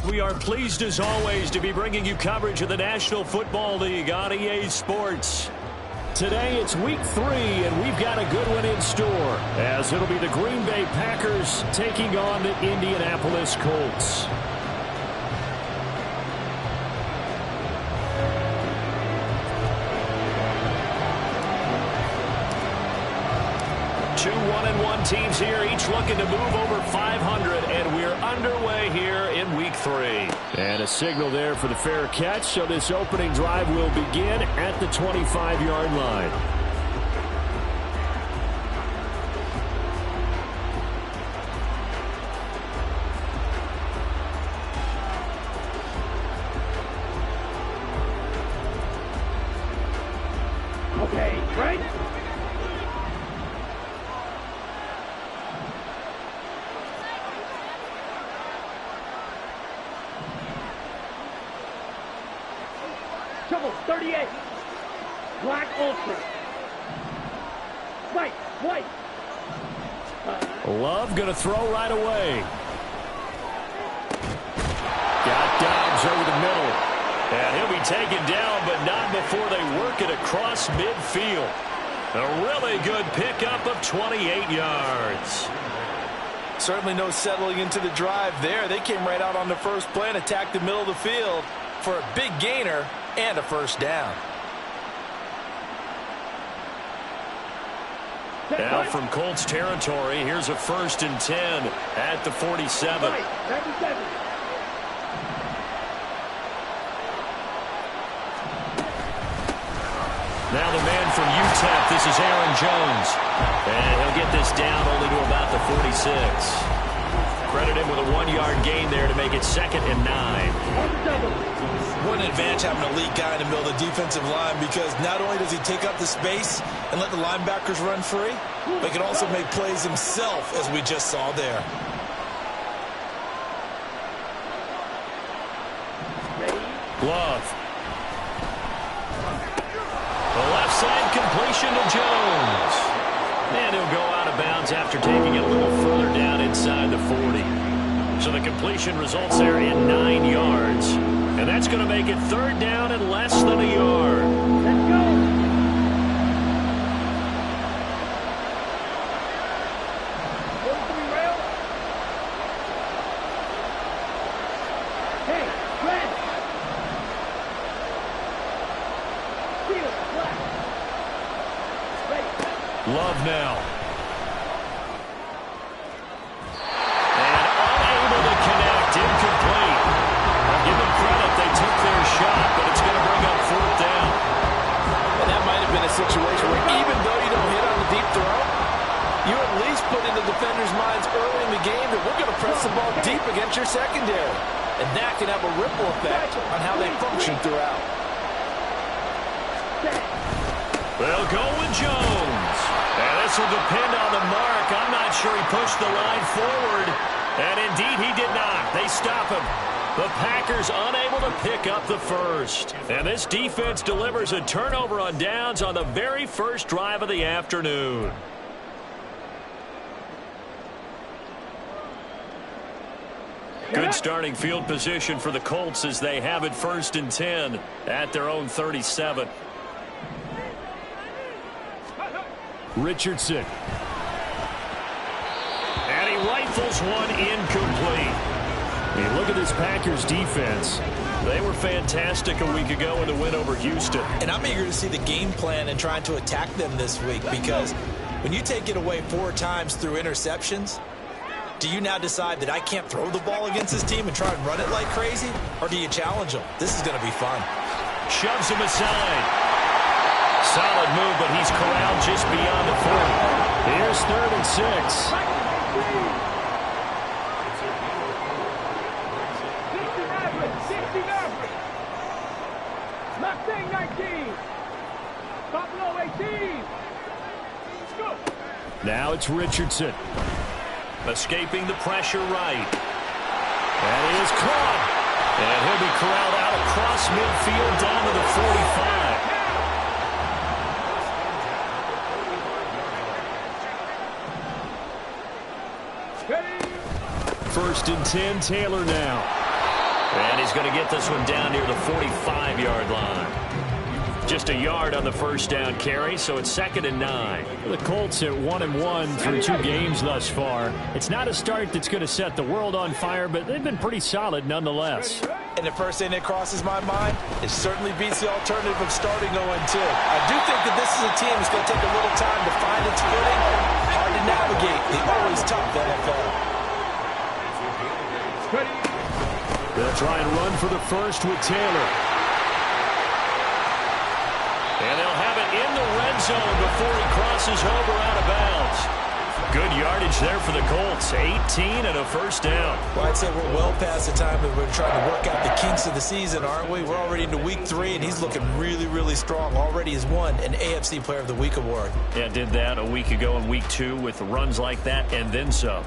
we are pleased as always to be bringing you coverage of the National Football League on EA Sports. Today it's week 3, and we've got a good one in store, as it'll be the Green Bay Packers taking on the Indianapolis Colts. Two 1-1 teams here, each looking to move over 500, and we're underway here in week 3. And a signal there for the fair catch, so this opening drive will begin at the 25-yard line. Okay, right? Trouble, 38. Black Ultra. White. Love going to throw right away. Got Dobbs over the middle. And he'll be taken down, but not before they work it across midfield. A really good pickup of 28 yards. Certainly no settling into the drive there. They came right out on the first play and attacked the middle of the field for a big gainer and a first down. Now from Colts territory, here's a 1st and 10 at the 47. Now the man from UTEP, this is Aaron Jones. And he'll get this down only to about the 46. Credit him with a 1-yard gain there to make it 2nd and 9. What an advantage having a elite guy in the middle of the defensive line, because not only does he take up the space and let the linebackers run free, but he can also make plays himself, as we just saw there. Love. The left side completion to Jones. And he'll go out of bounds after taking it a little further down inside the 40. So the completion results there in 9 yards. And that's going to make it 3rd down and less than a yard. Let's go. Hey, red. Field, black. Ready. Love now. And unable to connect, incomplete. I'll give them credit, they took their shot, but it's going to bring up 4th down. And that might have been a situation where even though you don't hit on the deep throw, you at least put in the defenders' minds early in the game that we're going to press the ball deep against your secondary. And that can have a ripple effect on how they function throughout. They'll go with Jones. And this will depend on the mark. I'm not sure he pushed the line forward. And indeed he did not. They stop him. The Packers unable to pick up the first. And this defense delivers a turnover on downs on the very first drive of the afternoon. Good starting field position for the Colts as they have it 1st and 10 at their own 37. Richardson. And he rifles one incomplete. I mean, look at this Packers defense. They were fantastic a week ago in the win over Houston. And I'm eager to see the game plan and trying to attack them this week, because when you take it away 4 times through interceptions, do you now decide that I can't throw the ball against this team and try and run it like crazy? Or do you challenge them? This is going to be fun. Shoves him aside. Solid move, but he's corralled just beyond the 40. Here's 3rd and 6. Mustang 19. Buffalo 18. Now it's Richardson. Escaping the pressure right. And he is caught. And he'll be corralled out across midfield down to the 45. 1st and 10, Taylor now. And he's going to get this one down near the 45-yard line. Just a yard on the first down carry, so it's 2nd and 9. The Colts at 1-1 through 2 games thus far. It's not a start that's going to set the world on fire, but they've been pretty solid nonetheless. And the first thing that crosses my mind, it certainly beats the alternative of starting 0-2. I do think that this is a team that's going to take a little time to find its footing. Hard to navigate the always tough NFL. They'll try and run for the first with Taylor. And they'll have it in the red zone before he crosses over out of bounds. Good yardage there for the Colts. 18 and a first down. Well, I'd say we're well past the time that we're trying to work out the kinks of the season, aren't we? We're already into week 3, and he's looking really, really strong. Already has won an AFC Player of the Week award. Yeah, did that a week ago in week 2 with runs like that and then some.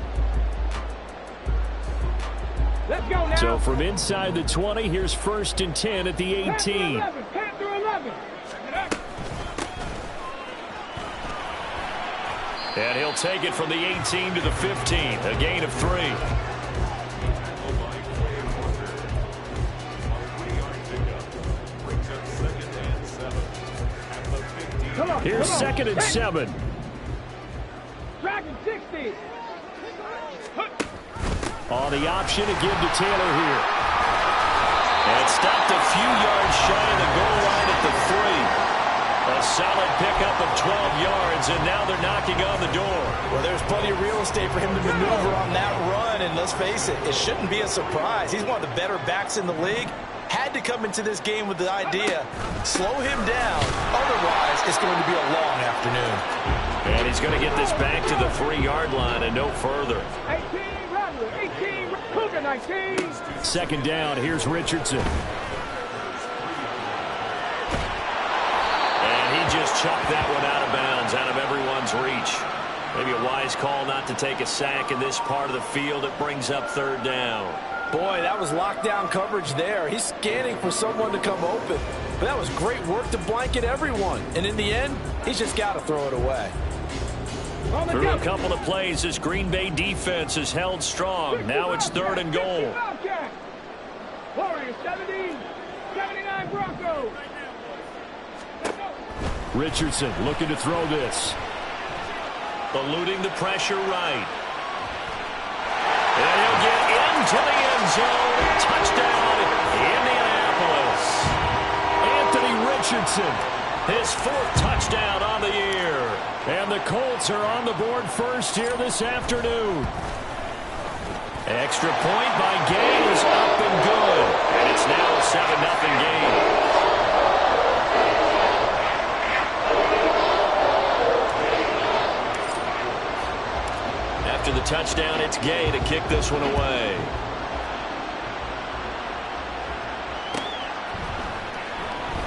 Let's go now. So from inside the 20, here's 1st and 10 at the 18. 10 through 11. And he'll take it from the 18 to the 15, a gain of 3. Here's 2nd and 7. Dragon 60. On the option to give to Taylor here. And stopped a few yards shy of the goal line at the 3. A solid pickup of 12 yards, and now they're knocking on the door. Well, there's plenty of real estate for him to maneuver on that run, and let's face it, it shouldn't be a surprise. He's one of the better backs in the league. Had to come into this game with the idea, slow him down, otherwise it's going to be a long afternoon. And he's going to get this back to the 3-yard line and no further. 18, Rattler, 18, Cougar 19. 2nd down, here's Richardson. Just chucked that one out of bounds, out of everyone's reach. Maybe a wise call not to take a sack in this part of the field. It brings up 3rd down. Boy, that was lockdown coverage there. He's scanning for someone to come open. But that was great work to blanket everyone. And in the end, he's just got to throw it away. Through a couple of plays, this Green Bay defense is held strong. Now it's 3rd and goal. Warriors 70, 79 Broncos. Richardson looking to throw this. Eluding the pressure right. And he'll get into the end zone. Touchdown, Indianapolis. Anthony Richardson. His 4th touchdown on the year. And the Colts are on the board first here this afternoon. Extra point by Gay is up and good. And it's now a 7-0 game. After the touchdown, it's Gay to kick this one away.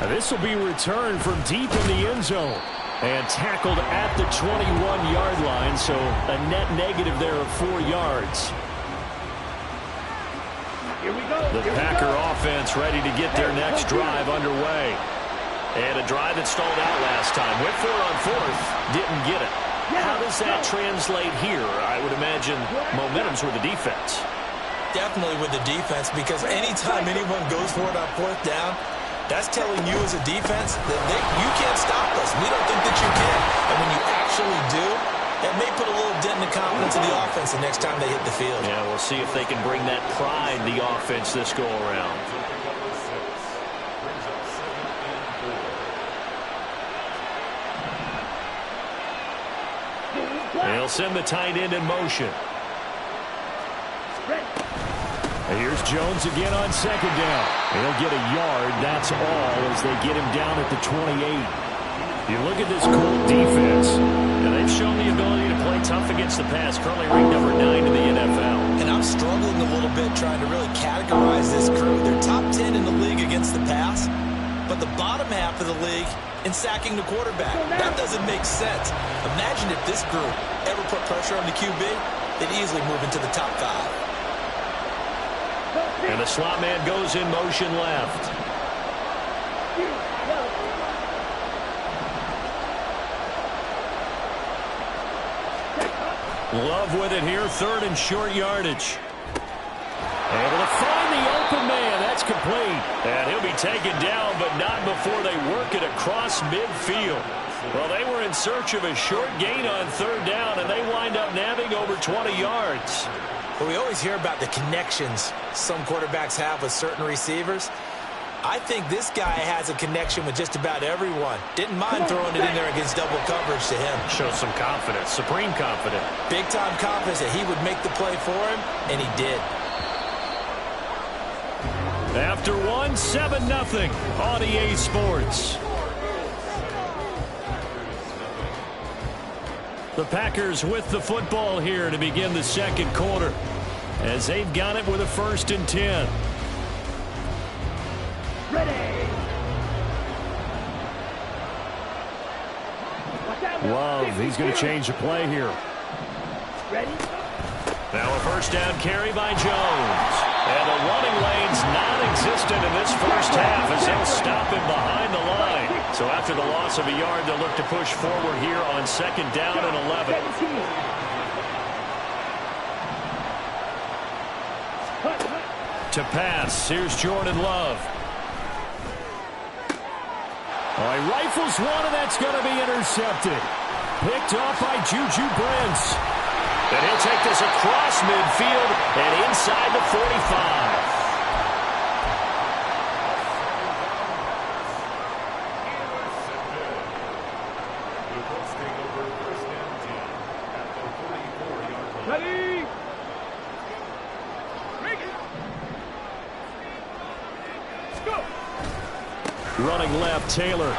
Now this will be returned from deep in the end zone and tackled at the 21-yard line, so a net negative there of 4 yards. Here we go. The Packer offense ready to get their next drive underway. And a drive that stalled out last time. Went for it on 4th, didn't get it. How does that translate here? I would imagine momentum's with the defense. Definitely with the defense, because anytime anyone goes for it on 4th down, that's telling you as a defense that you can't stop us. We don't think that you can. And when you actually do, that may put a little dent in the confidence of the offense the next time they hit the field. Yeah, we'll see if they can bring that pride in the offense this go-around. They'll send the tight end in motion. And here's Jones again on 2nd down. He'll get a yard, that's all, as they get him down at the 28. You look at this Colt defense. And they've shown the ability to play tough against the pass. Currently ranked number 9 in the NFL. And I'm struggling a little bit trying to really categorize this crew. They're top 10 in the league against the pass, but the bottom half of the league in sacking the quarterback. That doesn't make sense. Imagine if this group ever put pressure on the QB, they'd easily move into the top 5. And the slot man goes in motion left. Love with it here, 3rd and short yardage. Able to find the open man. That's complete. And he'll be taken down, but not before they work it across midfield. Well, they were in search of a short gain on third down, and they wind up nabbing over 20 yards. But we always hear about the connections some quarterbacks have with certain receivers. I think this guy has a connection with just about everyone. Didn't mind throwing it in there against double coverage to him. Shows some confidence, supreme confidence. Big-time confidence that he would make the play for him, and he did. After one, 7-0 on EA Sports. The Packers with the football here to begin the second quarter, as they've got it with a 1st and 10. Ready. Love, he's going to change the play here. Ready. Now a 1st down carry by Jones. And the running lane's non-existent in this first half as they'll stop him behind the line. So after the loss of a yard, they'll look to push forward here on 2nd down and 11. To pass, here's Jordan Love. All right, rifles one, and that's going to be intercepted. Picked off by Juju Brents. And he'll take this across midfield and inside the 45. Ready. Let's go. Running left, Taylor.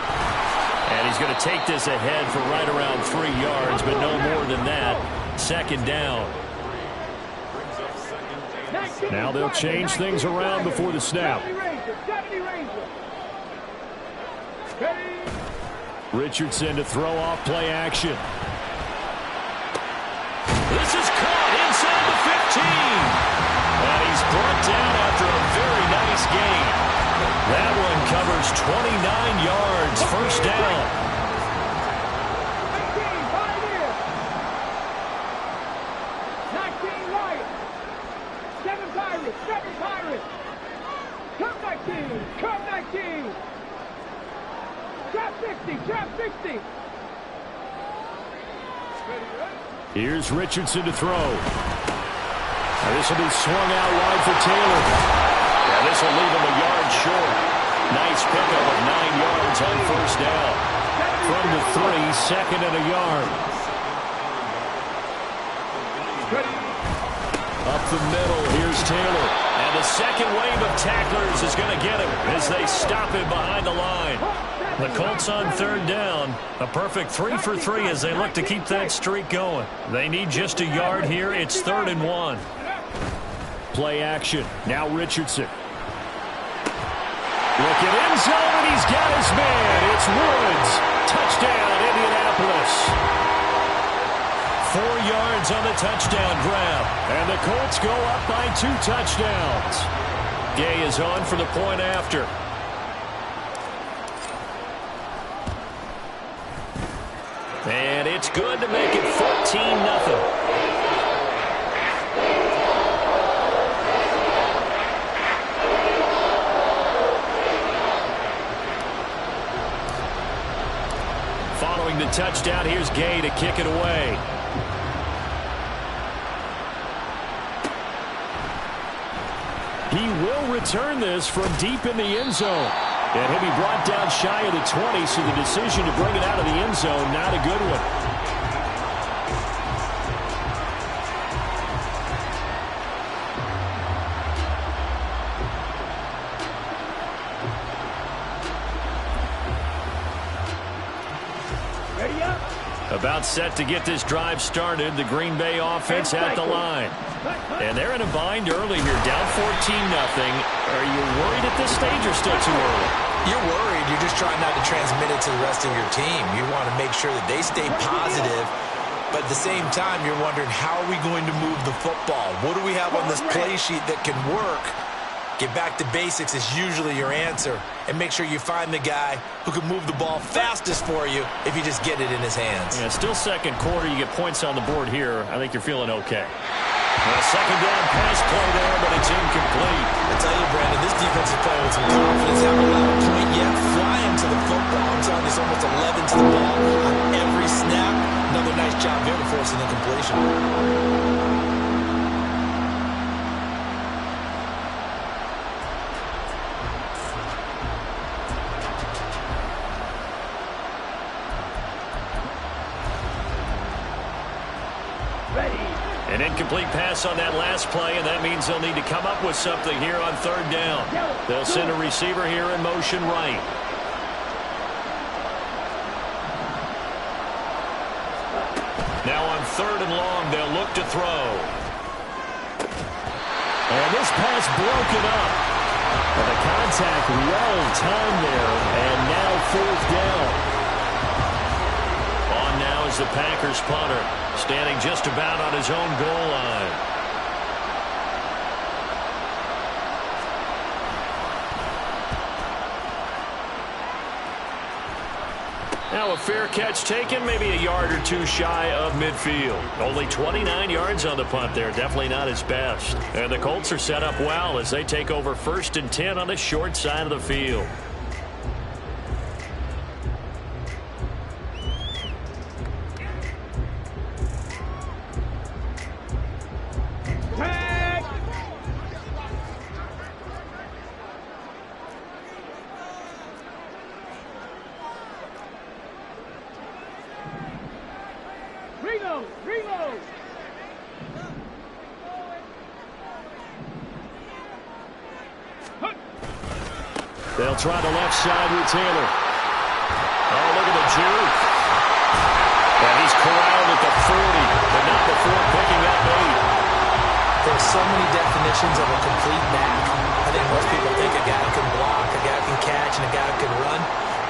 And he's going to take this ahead for right around 3 yards, but no more than that. 2nd down. Now they'll change things around before the snap. Richardson to throw off play action. This is caught inside the 15. And he's brought down after a very nice gain. That one covers 29 yards. 1st down. 7 Pirates. Come 19. Come 19. Trap 60. Trap 60. Here's Richardson to throw. This will be swung out wide for Taylor. Yeah, this will leave him a yard short. Nice pickup of 9 yards on 1st down. From the 3, 2nd and a yard. Up the middle, here's Taylor. And the second wave of tacklers is going to get him as they stop him behind the line. The Colts on 3rd down. A perfect 3 for 3 as they look to keep that streak going. They need just a yard here. It's 3rd and 1. Play action. Now Richardson. Look at end zone, and he's got his man. It's Woods. Touchdown, Indianapolis. 4 yards on the touchdown grab. And the Colts go up by 2 touchdowns. Gay is on for the point after. And it's good to make it 14-0. Following the touchdown, here's Gay to kick it away. He will return this from deep in the end zone. And he'll be brought down shy of the 20, so the decision to bring it out of the end zone, not a good one. Ready up. About set to get this drive started. The Green Bay offense at the line. And they're in a bind early here, down 14-0. Are you worried at this stage or still too early? You're worried. You're just trying not to transmit it to the rest of your team. You want to make sure that they stay positive, but at the same time, you're wondering, how are we going to move the football? What do we have on this play sheet that can work? Get back to basics is usually your answer, and make sure you find the guy who can move the ball fastest for you if you just get it in his hands. Yeah, still second quarter. You get points on the board here. I think you're feeling okay. A second down pass play there, but it's incomplete. I tell you, Brandon, this defense is playing with some confidence. Haven't allowed a point yet. Flying to the football. I'm telling you, it's almost 11 to the ball on every snap. Another nice job there to force an incompletion. An incomplete pass on that last play, and that means they'll need to come up with something here on third down. They'll send a receiver here in motion right. Now on third and long, they'll look to throw. And this pass broken up. And the contact well timed there, and now fourth down. On now is the Packers punter, standing just about on his own goal line. Now a fair catch taken, maybe a yard or two shy of midfield. Only 29 yards on the punt there, definitely not his best. And the Colts are set up well as they take over 1st and 10 on the short side of the field. Reload! They'll try the left side with Taylor. Oh, look at the juke. And he's corralled at the 40, but not before picking up 8. There's so many definitions of a complete back. I think most people think a guy can block, a guy can catch, and a guy can run.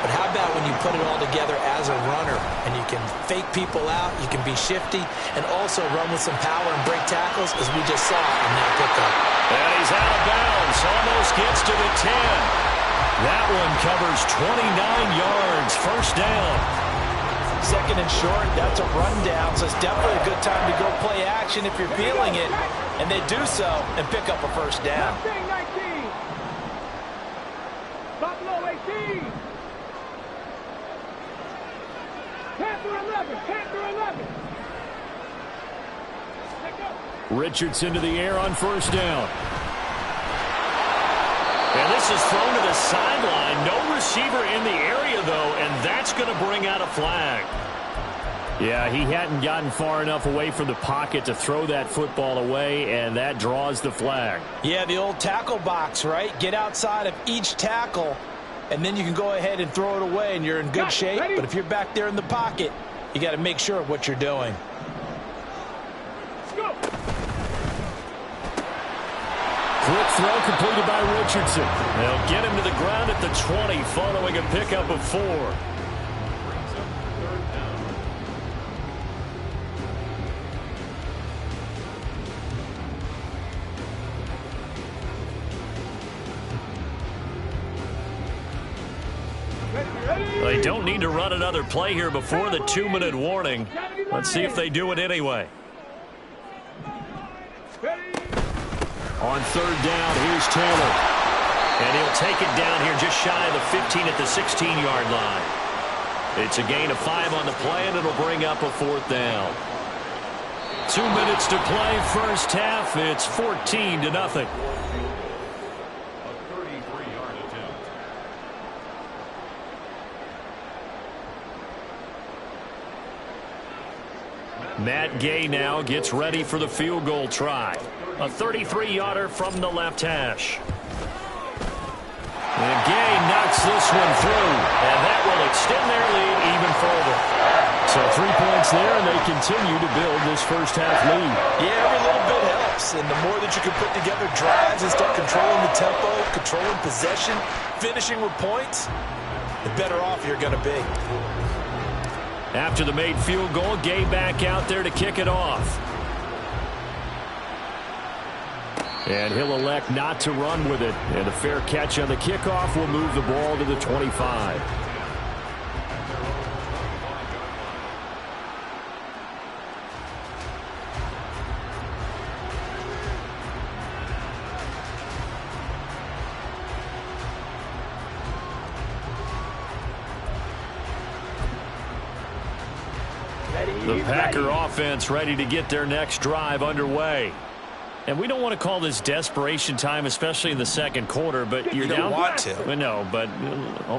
But how about when you put it all together as a runner and you can fake people out, you can be shifty, and also run with some power and break tackles, as we just saw in that pickup. And he's out of bounds, almost gets to the 10. That one covers 29 yards, first down. Second and short, that's a rundown, so it's definitely a good time to go play action if you're feeling it. And they do so and pick up a first down. 19. Buffalo 18. Panther 11. Richardson to the air on first down. And this is thrown to the sideline. No receiver in the area, though, and that's going to bring out a flag. Yeah, he hadn't gotten far enough away from the pocket to throw that football away, and that draws the flag. Yeah, the old tackle box, right? Get outside of each tackle, and then you can go ahead and throw it away, and you're in good shape. But if you're back there in the pocket, you got to make sure of what you're doing. Quick throw completed by Richardson. They'll get him to the ground at the 20 following a pickup of 4. They don't need to run another play here before the 2-minute warning. Let's see if they do it anyway. On third down, here's Taylor. And he'll take it down here just shy of the 15 at the 16-yard line. It's a gain of 5 on the play, and it'll bring up a fourth down. 2 minutes to play, first half. It's 14-0. Matt Gay now gets ready for the field goal try. A 33-yarder from the left hash. And Gay knocks this one through, and that will extend their lead even further. So 3 points there, and they continue to build this first half lead. Yeah, every little bit helps, and the more that you can put together drives and start controlling the tempo, controlling possession, finishing with points, the better off you're going to be. After the made field goal, Gay back out there to kick it off. And he'll elect not to run with it. And a fair catch on the kickoff will move the ball to the 25. The Packer offense ready to get their next drive underway. And we don't want to call this desperation time, especially in the second quarter, but you're down. You don't want to. No, but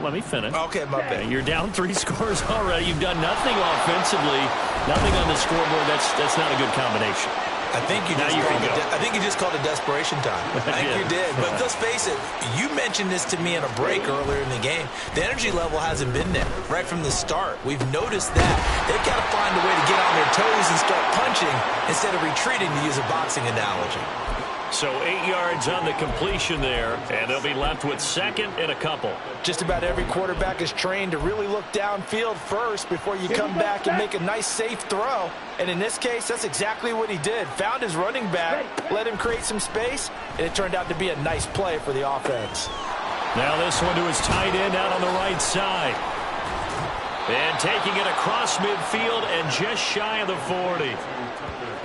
let me finish. Okay, my bad. You're down 3 scores already. You've done nothing offensively, nothing on the scoreboard. That's not a good combination. I think you just called it desperation time. I think you did. But let's face it, you mentioned this to me in a break earlier in the game. The energy level hasn't been there right from the start. We've noticed that. They've got to find a way to get on their toes and start punching instead of retreating, to use a boxing analogy. So 8 yards on the completion there, and they'll be left with second and a couple. Just about every quarterback is trained to really look downfield first before you come back and make a nice, safe throw. And in this case, that's exactly what he did. Found his running back, let him create some space, and it turned out to be a nice play for the offense. Now this one to his tight end out on the right side. And taking it across midfield and just shy of the 40.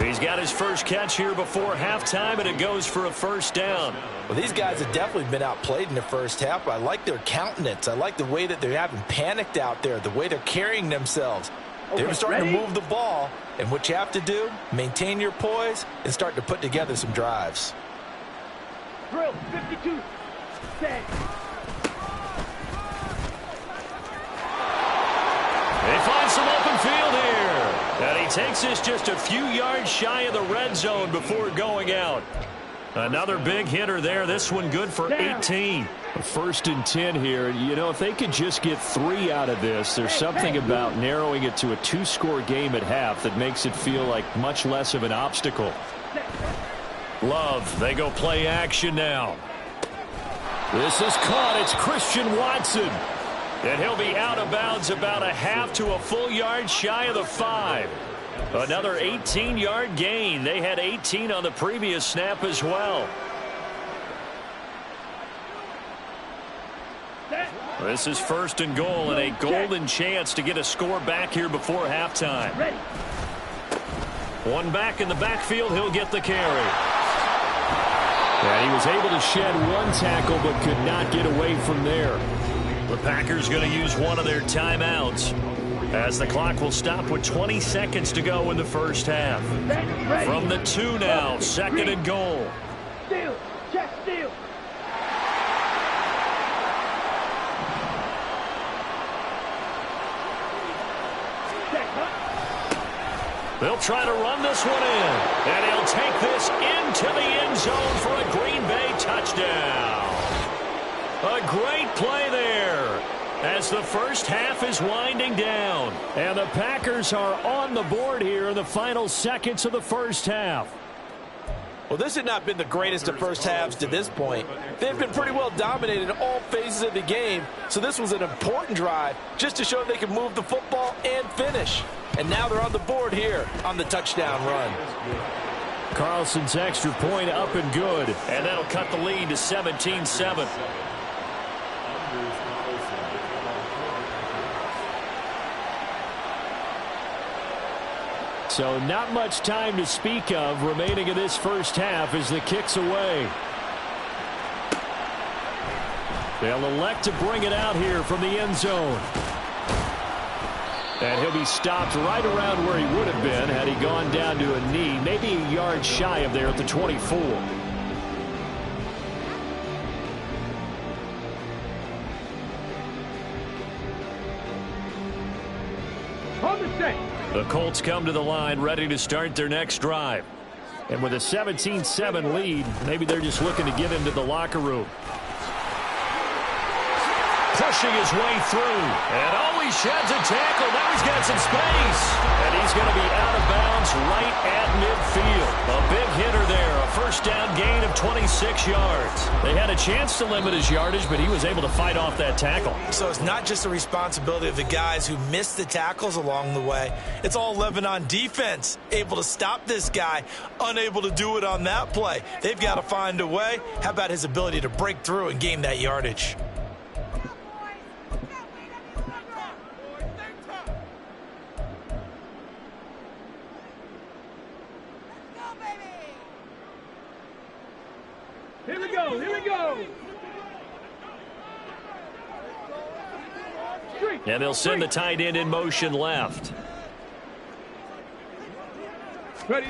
He's got his first catch here before halftime, and it goes for a first down. Well, these guys have definitely been outplayed in the first half. I like their countenance. I like the way that they haven't panicked out there, the way they're carrying themselves. They're starting to move the ball, and what you have to do, maintain your poise and start to put together some drives. Drill, 52. Set. They find some open field here. And he takes this just a few yards shy of the red zone before going out. Another big hitter there. This one good for 18. First and 10 here. You know, if they could just get 3 out of this, there's something about narrowing it to a 2-score game at half that makes it feel like much less of an obstacle. Love, they go play action now. This is caught. It's Christian Watson. And he'll be out of bounds about a half to a full yard shy of the 5. Another 18-yard gain. They had 18 on the previous snap as well. This is first and goal, and a golden chance to get a score back here before halftime. One back in the backfield. He'll get the carry. And he was able to shed 1 tackle but could not get away from there. The Packers going to use one of their timeouts as the clock will stop with 20 seconds to go in the first half. From the 2 now, second and goal. Steal, check steal. They'll try to run this one in, and he'll take this into the end zone for a Green Bay touchdown. A great play there as the first half is winding down. And the Packers are on the board here in the final seconds of the first half. Well, this had not been the greatest of first halves to this point. They've been pretty well dominated in all phases of the game, so this was an important drive just to show they can move the football and finish. And now they're on the board here on the touchdown run. Carlson's extra point up and good. And that'll cut the lead to 17-7. So not much time to speak of remaining in this first half as the kick's away. They'll elect to bring it out here from the end zone. And he'll be stopped right around where he would have been had he gone down to a knee, maybe a yard shy of there at the 24. The Colts come to the line ready to start their next drive. And with a 17-7 lead, maybe they're just looking to get into the locker room. Pushing his way through. And always sheds a tackle. Now he's got some space. And he's going to be out of bounds right at midfield. A big hitter there. A first down gain of 26 yards. They had a chance to limit his yardage, but he was able to fight off that tackle. So it's not just the responsibility of the guys who missed the tackles along the way. It's all 11 on defense. Able to stop this guy. Unable to do it on that play. They've got to find a way. How about his ability to break through and gain that yardage? Here we go, here we go. And they'll send the tight end in motion left. Ready.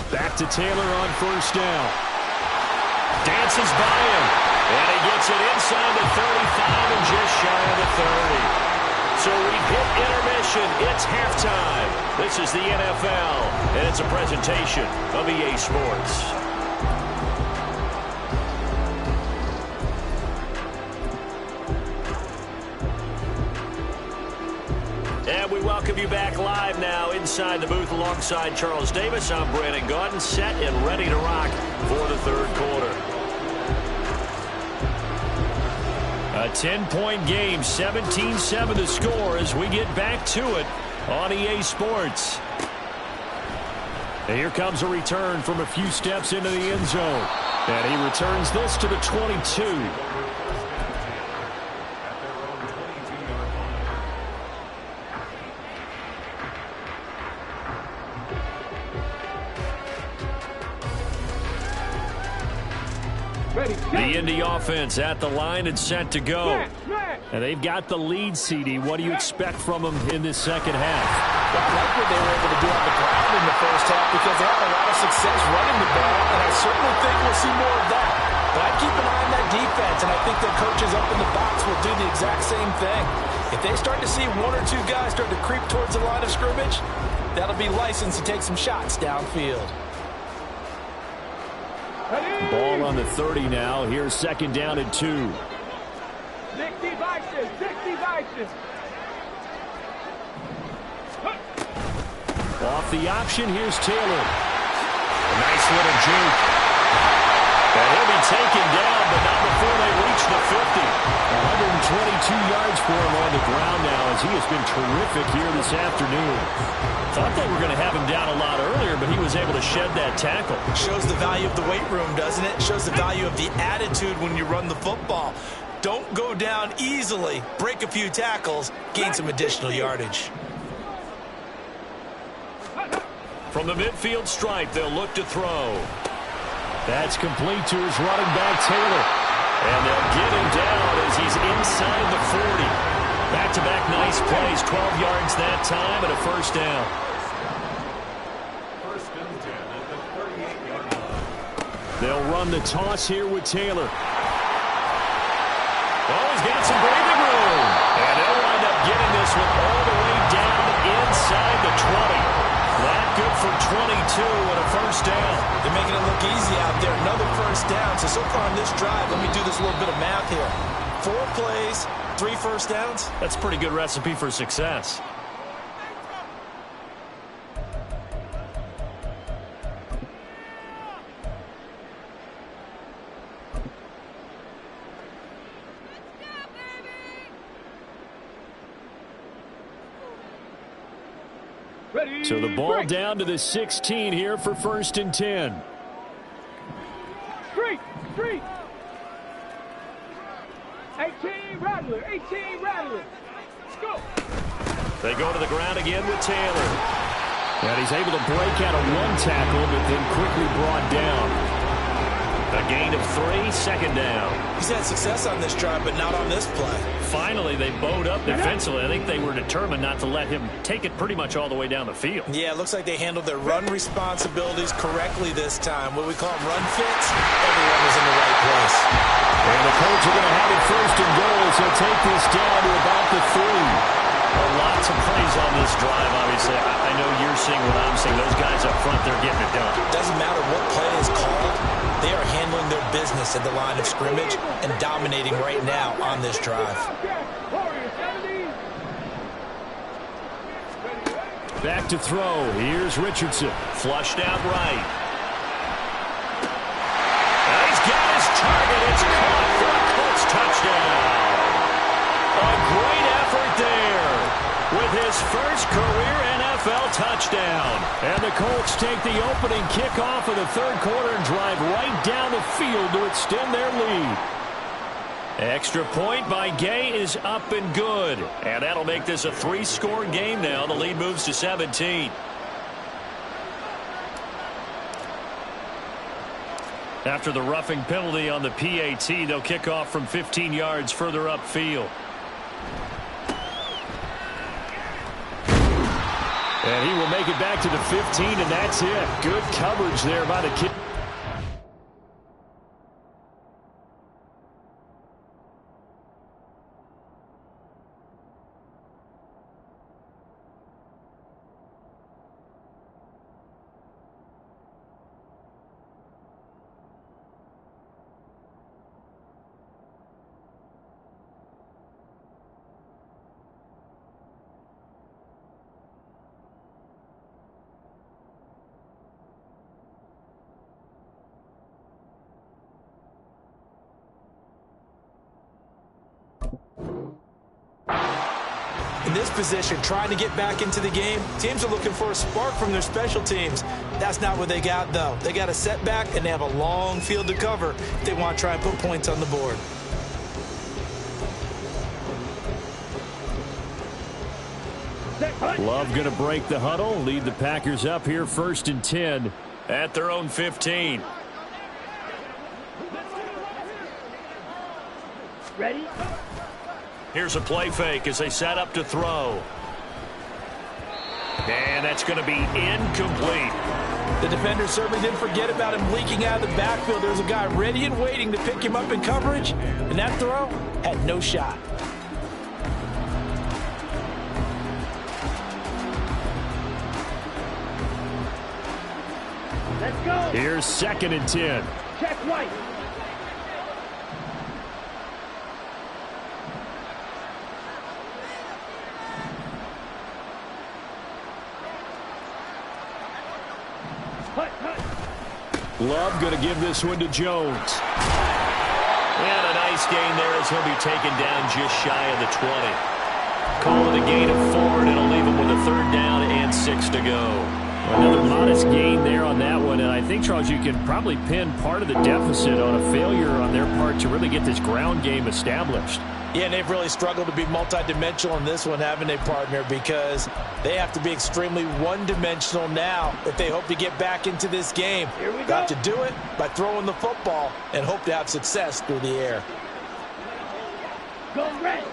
Back to Taylor on first down. Dances by him. And he gets it inside the 35 and just shy of the 30. So we hit intermission. It's halftime. This is the NFL, and it's a presentation of EA Sports. And we welcome you back live now inside the booth alongside Charles Davis. I'm Brandon Gaudin, set and ready to rock for the third quarter. A 10-point game, 17-7 to score as we get back to it on EA Sports. And here comes a return from a few steps into the end zone. And he returns this to the 22. The Indy offense at the line and set to go. And they've got the lead, CD. What do you expect from them in this second half? Well, I like what they were able to do on the ground in the first half because they had a lot of success running the ball, and I certainly think we'll see more of that. But I'd keep an eye on that defense, and I think the coaches up in the box will do the exact same thing. If they start to see one or two guys start to creep towards the line of scrimmage, that'll be license to take some shots downfield. Ball on the 30 now. Here's second down and 2. 60 vices, 60 vices. Off the option, here's Taylor. A nice little juke. And he'll be taken down, but not before they reach the 50. 122 yards for him on the ground now as he has been terrific here this afternoon. Thought they were going to have him down a lot earlier, but he was able to shed that tackle. Shows the value of the weight room, doesn't it? Shows the value of the attitude when you run the football. Don't go down easily. Break a few tackles. Gain some additional yardage. From the midfield stripe, they'll look to throw. That's complete to his running back, Taylor. And they'll get him down as he's inside the 40. Back-to-back nice plays, 12 yards that time, and a first down. They'll run the toss here with Taylor. Oh, he's got some breathing room. And they'll wind up getting this one all the way down inside the 20. That good for 22 and a first down. They're making it look easy out there. Another first down. So far on this drive, let me do this little bit of math here. 4 plays, 3 first downs. That's a pretty good recipe for success. So the ball down to the 16 here for first and 10. Street. 18 Rattler. 18 Rattler. Let's go. They go to the ground again with Taylor. And he's able to break out of one tackle, but then quickly brought down. A gain of 3, second down. He's had success on this drive, but not on this play. Finally, they bowed up defensively. I think they were determined not to let him take it pretty much all the way down the field. Yeah, it looks like they handled their run responsibilities correctly this time. What we call them run fits, everyone was in the right place. And the Colts are going to have it first and goal, so take this down to about the 3. Lots of plays on this drive, obviously. I know you're seeing what I'm seeing. Those guys up front, they're getting it done. Doesn't matter what play is called. They are handling their business at the line of scrimmage and dominating right now on this drive. Back to throw. Here's Richardson. Flushed out right. And he's got his target. It's caught for a Colts touchdown. A great effort there with his first career NFL touchdown. And the Colts take the opening kickoff of the third quarter and drive right down the field to extend their lead. Extra point by Gay is up and good. And that'll make this a 3-score game now. The lead moves to 17. After the roughing penalty on the PAT, they'll kick off from 15 yards further upfield. And he will make it back to the 15, and that's it. Good coverage there by the kid. In this position, trying to get back into the game, teams are looking for a spark from their special teams. That's not what they got, though. They got a setback, and they have a long field to cover if they want to try and put points on the board. Love going to break the huddle, lead the Packers up here 1st and 10 at their own 15. Ready? Here's a play fake as they set up to throw. And that's going to be incomplete. The defender certainly didn't forget about him leaking out of the backfield. There's a guy ready and waiting to pick him up in coverage, and that throw had no shot. Let's go. Here's 2nd and 10. Check right. Love going to give this one to Jones. And a nice gain there as he'll be taken down just shy of the 20. Call it a gain of 4, and it'll leave him with a 3rd down and 6 to go. Another modest gain there on that one, and I think, Charles, you can probably pin part of the deficit on a failure on their part to really get this ground game established. Yeah, and they've really struggled to be multidimensional in this one, haven't they, partner? Because they have to be extremely one-dimensional now if they hope to get back into this game. Here we go. Got to do it by throwing the football and hope to have success through the air. Go red.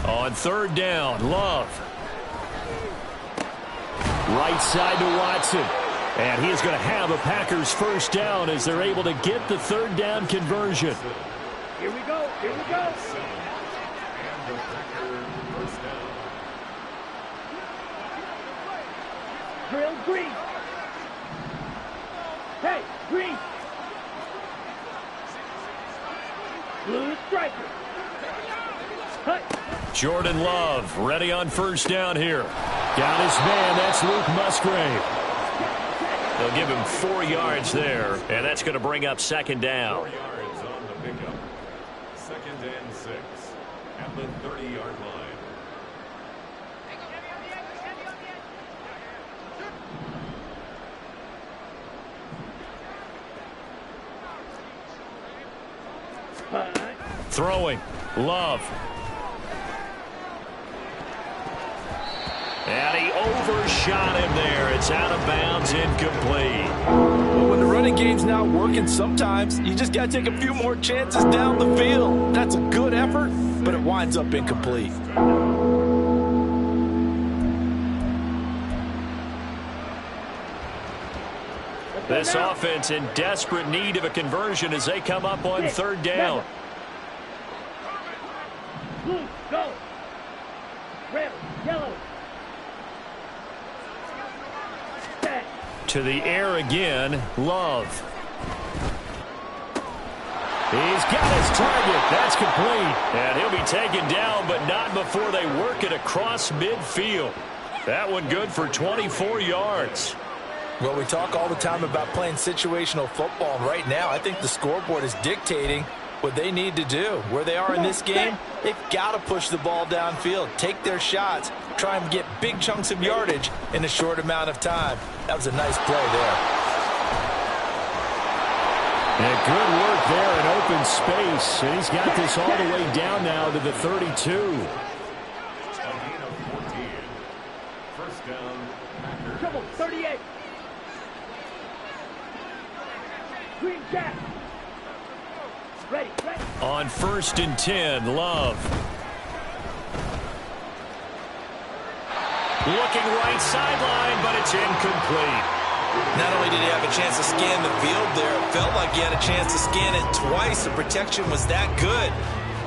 On 3rd down, Love. Right side to Watson. And he is going to have a Packers 1st down as they're able to get the 3rd down conversion. Here we go. Here we go. Drill green. Hey, green. Blue striker. Cut. Jordan Love ready on 1st down here. Got his man. That's Luke Musgrave. They'll give him 4 yards there, and that's going to bring up 2nd down. 4 yards on the pickup. 2nd and 6 at the 30-yard line. Throwing, Love. And he overshot him there. It's out of bounds, incomplete. Well, when the running game's not working, sometimes you just got to take a few more chances down the field. That's a good effort, but it winds up incomplete. This offense in desperate need of a conversion as they come up on 3rd down. Blue, go. Red, yellow. To the air again, Love. He's got his target. That's complete. And he'll be taken down, but not before they work it across midfield. That one good for 24 yards. Well, we talk all the time about playing situational football. Right now, I think the scoreboard is dictating what they need to do. Where they are in this game, they've got to push the ball downfield, take their shots, try and get big chunks of yardage in a short amount of time. That was a nice play there. And good work there in open space. And he's got this all the way down now to the 32. A gain of 14. 1st down, Packers. Trouble, 38. Green jack. Ready, ready. On 1st and 10, Love. Looking right sideline, but it's incomplete. Not only did he have a chance to scan the field there, it felt like he had a chance to scan it twice. The protection was that good.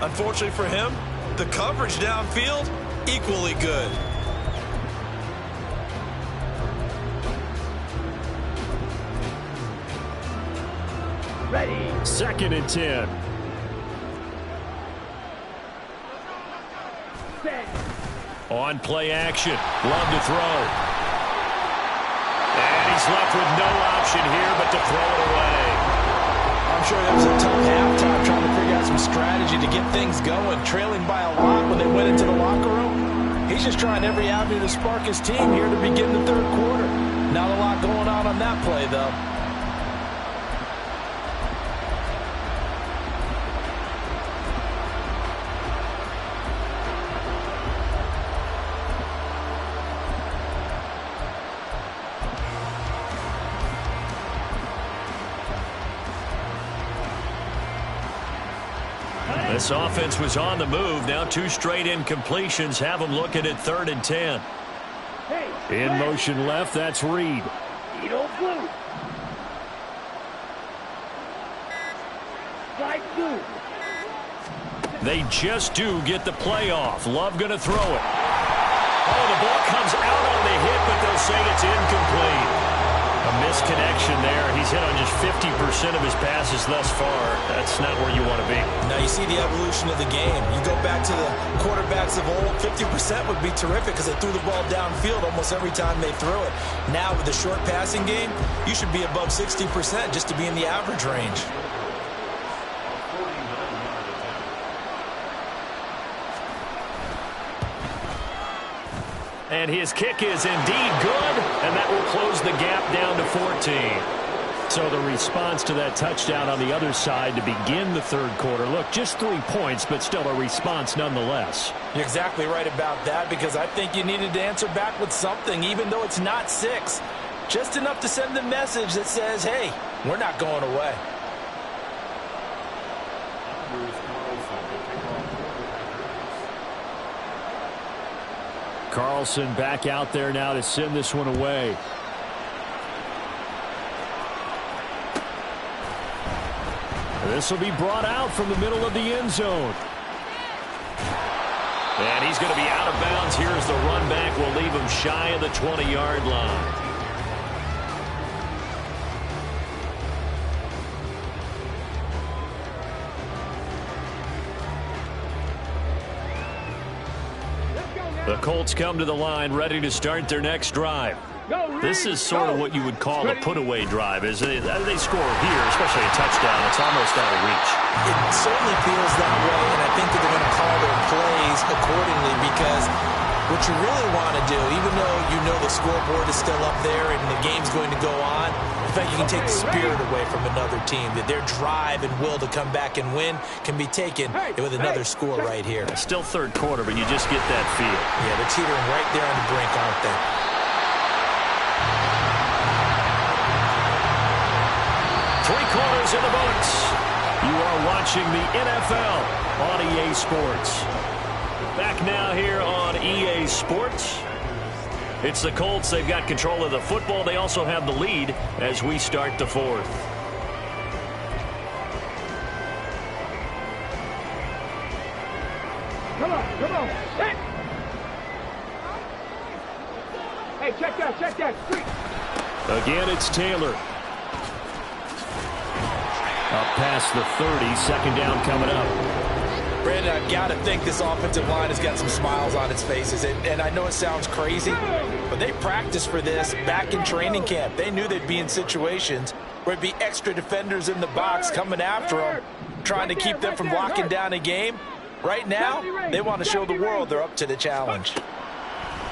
Unfortunately for him, the coverage downfield, equally good. Ready. 2nd and 10. Set. On play action. Love to throw. And he's left with no option here but to throw it away. I'm sure that was a tough halftime trying to figure out some strategy to get things going. Trailing by a lot when they went into the locker room. He's just trying every avenue to spark his team here to begin the 3rd quarter. Not a lot going on that play, though. This offense was on the move. Now 2 straight incompletions have them looking at 3rd and 10. Hey, In left. motion left, that's Reed. Edo blue. Slide blue. They just do get the play off. Love going to throw it. Oh, the ball comes out on the hit, but they'll say it's incomplete. A misconnection there. He's hit on just 50% of his passes thus far. That's not where you want to be. Now you see the evolution of the game. You go back to the quarterbacks of old, 50% would be terrific because they threw the ball downfield almost every time they threw it. Now with the short passing game, you should be above 60% just to be in the average range. And his kick is indeed good, and that will close the gap down to 14. So the response to that touchdown on the other side to begin the 3rd quarter. Look, just 3 points, but still a response nonetheless. You're exactly right about that because I think you needed to answer back with something, even though it's not 6. Just enough to send the message that says, hey, we're not going away. Carlson back out there now to send this one away. This will be brought out from the middle of the end zone. And he's going to be out of bounds here as the run back will leave him shy of the 20-yard line. The Colts come to the line ready to start their next drive. This is sort of what you would call a put-away drive. As they score here, especially a touchdown, it's almost out of reach. It certainly feels that way, and I think that they're going to call their plays accordingly because what you really want to do, even though you know the scoreboard is still up there and the game's going to go on, in fact, you can take the spirit away from another team, that their drive and will to come back and win can be taken with another score right here. Still 3rd quarter, but you just get that feel. Yeah, they're teetering right there on the brink, aren't they? Three-quarters in the books. You are watching the NFL on EA Sports. Back now here on EA Sports. It's the Colts. They've got control of the football. They also have the lead as we start the 4th. Come on. Set. Hey, check that. Street. Again, it's Taylor. Up past the 30, 2nd down coming up. Brandon, I've got to think this offensive line has got some smiles on its faces. And I know it sounds crazy, but they practiced for this back in training camp. They knew they'd be in situations where it'd be extra defenders in the box coming after them, trying to keep them from locking down a game. Right now, they want to show the world they're up to the challenge.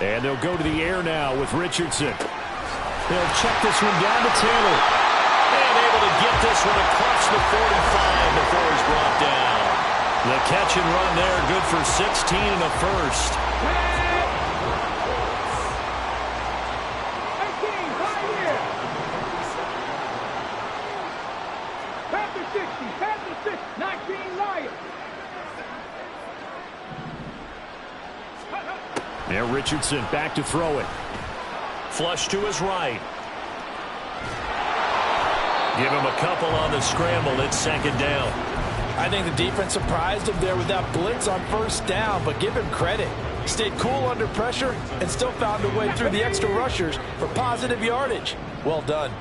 And they'll go to the air now with Richardson. They'll check this one down to Taylor. And able to get this one across the 45 before he's brought down. The catch and run there, good for 16 and a first. 18, 5 here. Panther 60, Panther 6, 19 Lions. Now Richardson back to throw it. Flush to his right. Give him a couple on the scramble. It's second down. I think the defense surprised him there with that blitz on first down, but give him credit. He stayed cool under pressure and still found a way through the extra rushers for positive yardage. Well done.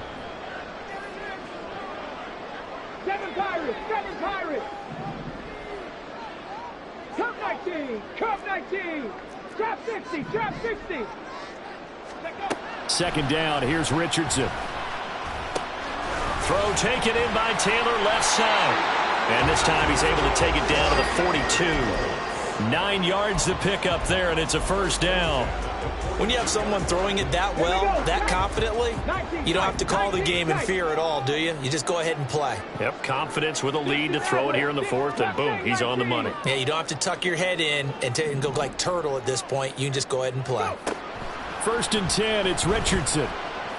7 Pirates, 7 Pirates. Cup 19, Cup 19. Trap 60, Trap 60. Second down, here's Richardson. Throw taken in by Taylor, left side. And this time he's able to take it down to the 42. 9 yards to pick up there, and it's a first down. When you have someone throwing it that well, that confidently, you don't have to call the game in fear at all, do you? You just go ahead and play. Yep, confidence with a lead to throw it here in the fourth, and boom, he's on the money. Yeah, you don't have to tuck your head in and go like turtle at this point. You can just go ahead and play. First and 10, it's Richardson.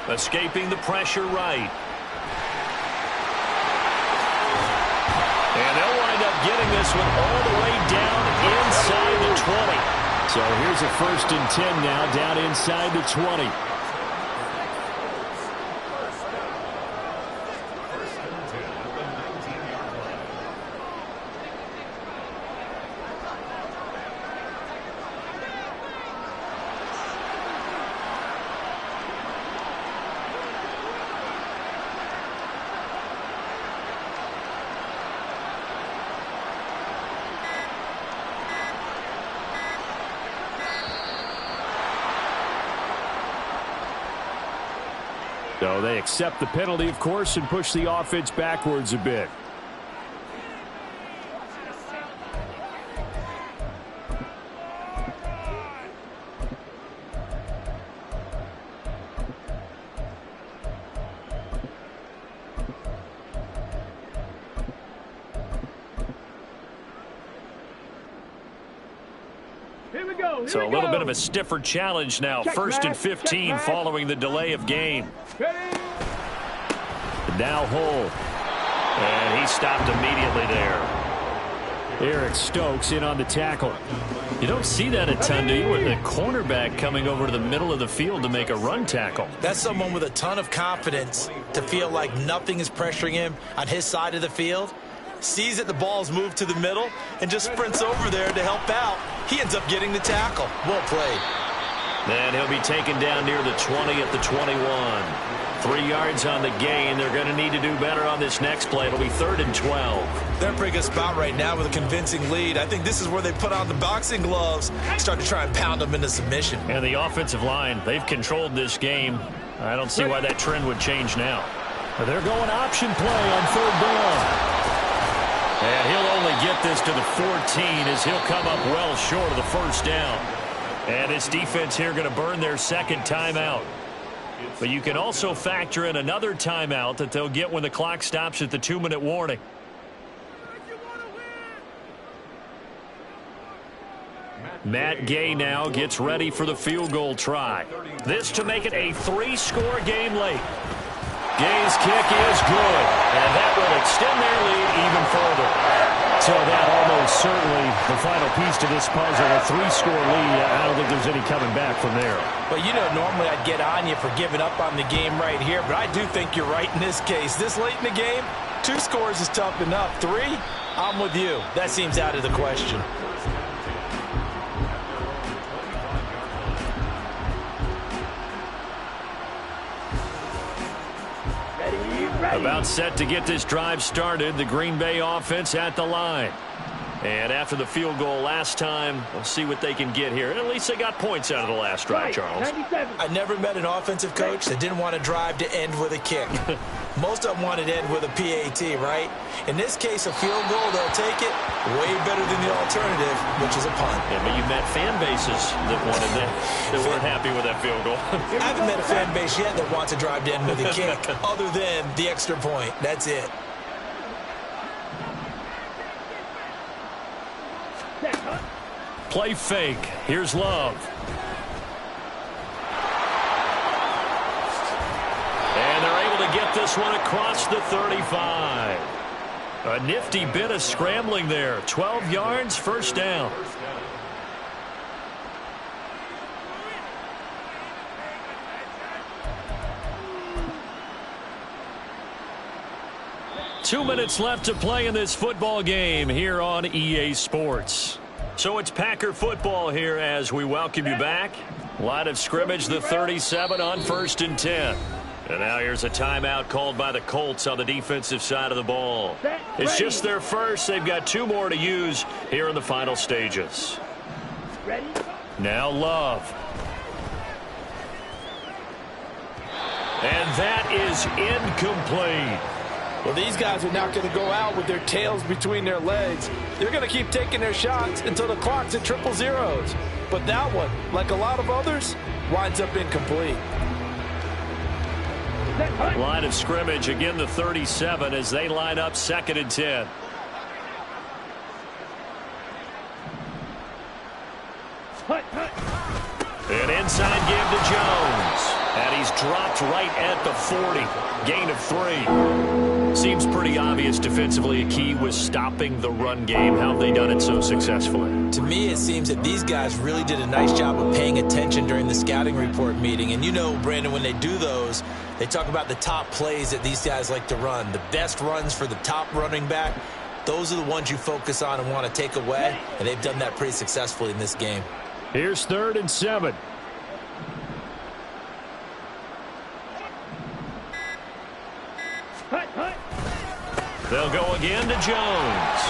Escaping the pressure right. And they'll wind up getting this one all the way down inside the 20. So here's a first and 10 now, down inside the 20. So they accept the penalty, of course, and push the offense backwards a bit. So a little bit of a stiffer challenge now. First and 15 following the delay of game. Now Hull. And he stopped immediately there. Eric Stokes in on the tackle. You don't see that a ton, do you? With the cornerback coming over to the middle of the field to make a run tackle. That's someone with a ton of confidence to feel like nothing is pressuring him on his side of the field. Sees that the ball's moved to the middle and just sprints over there to help out. He ends up getting the tackle. Well played. And he'll be taken down near the 20 at the 21. 3 yards on the gain. They're going to need to do better on this next play. It'll be 3rd and 12. They're in a pretty good spot right now with a convincing lead. I think this is where they put on the boxing gloves, start to try and pound them into submission. And the offensive line, they've controlled this game. I don't see why that trend would change now. They're going option play on 3rd down. And he'll only get this to the 14 as he'll come up well short of the first down. And his defense here going to burn their second timeout. But you can also factor in another timeout that they'll get when the clock stops at the 2-minute warning. Matt Gay now gets ready for the field goal try. This to make it a 3-score game late. Gay's kick is good, and that will extend their lead even further. So that almost certainly the final piece to this puzzle, a 3-score lead. I don't think there's any coming back from there. Well, you know, normally I'd get on you for giving up on the game right here, but I do think you're right in this case. This late in the game, 2 scores is tough enough. 3, I'm with you. That seems out of the question. About set to get this drive started. The Green Bay offense at the line. And after the field goal last time, we'll see what they can get here. At least they got points out of the last drive, Charles. I never met an offensive coach that didn't want to drive to end with a kick. Most of them wanted to end with a PAT, right? In this case, a field goal, they'll take it way better than the alternative, which is a punt. Yeah, but you've met fan bases that wanted that weren't happy with that field goal. I haven't met a fan base yet that wants to drive to end with a kick other than the extra point. That's it. Play fake. Here's Love. And they're able to get this one across the 35. A nifty bit of scrambling there. 12 yards, first down. 2 minutes left to play in this football game here on EA Sports. So it's Packer football here as we welcome you back. Line of scrimmage, the 37 on 1st and 10. And now here's a timeout called by the Colts on the defensive side of the ball. It's just their first. They've got 2 more to use here in the final stages. Ready? Now Love. And that is incomplete. Well, these guys are not going to go out with their tails between their legs. They're going to keep taking their shots until the clock's at 000. But that one, like a lot of others, winds up incomplete. Line of scrimmage, again the 37 as they line up 2nd and 10. An inside give to Jones. And he's dropped right at the 40. Gain of 3. Seems pretty obvious defensively a key was stopping the run game. How have they done it so successfully? To me, it seems that these guys really did a nice job of paying attention during the scouting report meeting. And you know, Brandon, when they do those, they talk about the top plays that these guys like to run. The best runs for the top running back, those are the ones you focus on and want to take away. And they've done that pretty successfully in this game. Here's 3rd and 7. They'll go again to Jones.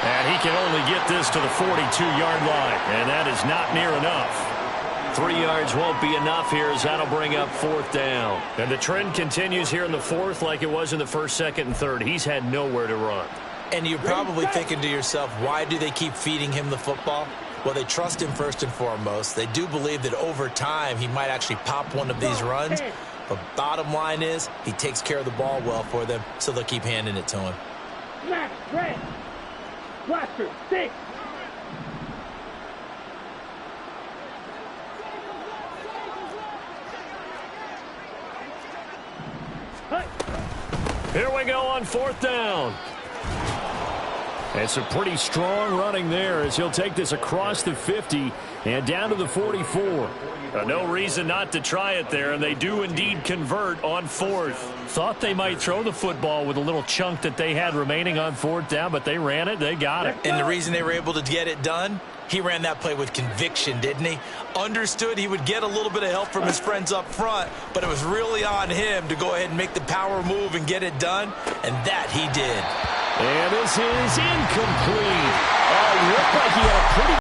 And he can only get this to the 42-yard line. And that is not near enough. 3 yards won't be enough here as that'll bring up 4th down. And the trend continues here in the 4th like it was in the 1st, 2nd, and 3rd. He's had nowhere to run. And you're probably thinking to yourself, why do they keep feeding him the football? Well, they trust him first and foremost. They do believe that over time he might actually pop one of these runs. But bottom line is he takes care of the ball well for them, so they'll keep handing it to him. Snap, red. Blaster, 6. Here we go on 4th down. And some pretty strong running there as he'll take this across the 50 and down to the 44. No reason not to try it there, and they do indeed convert on 4th. Thought they might throw the football with a little chunk that they had remaining on 4th down, but they ran it. They got it. And the reason they were able to get it done, he ran that play with conviction, didn't he? Understood he would get a little bit of help from his friends up front, but it was really on him to go ahead and make the power move and get it done, and that he did. And this is incomplete. Looked like he had a pretty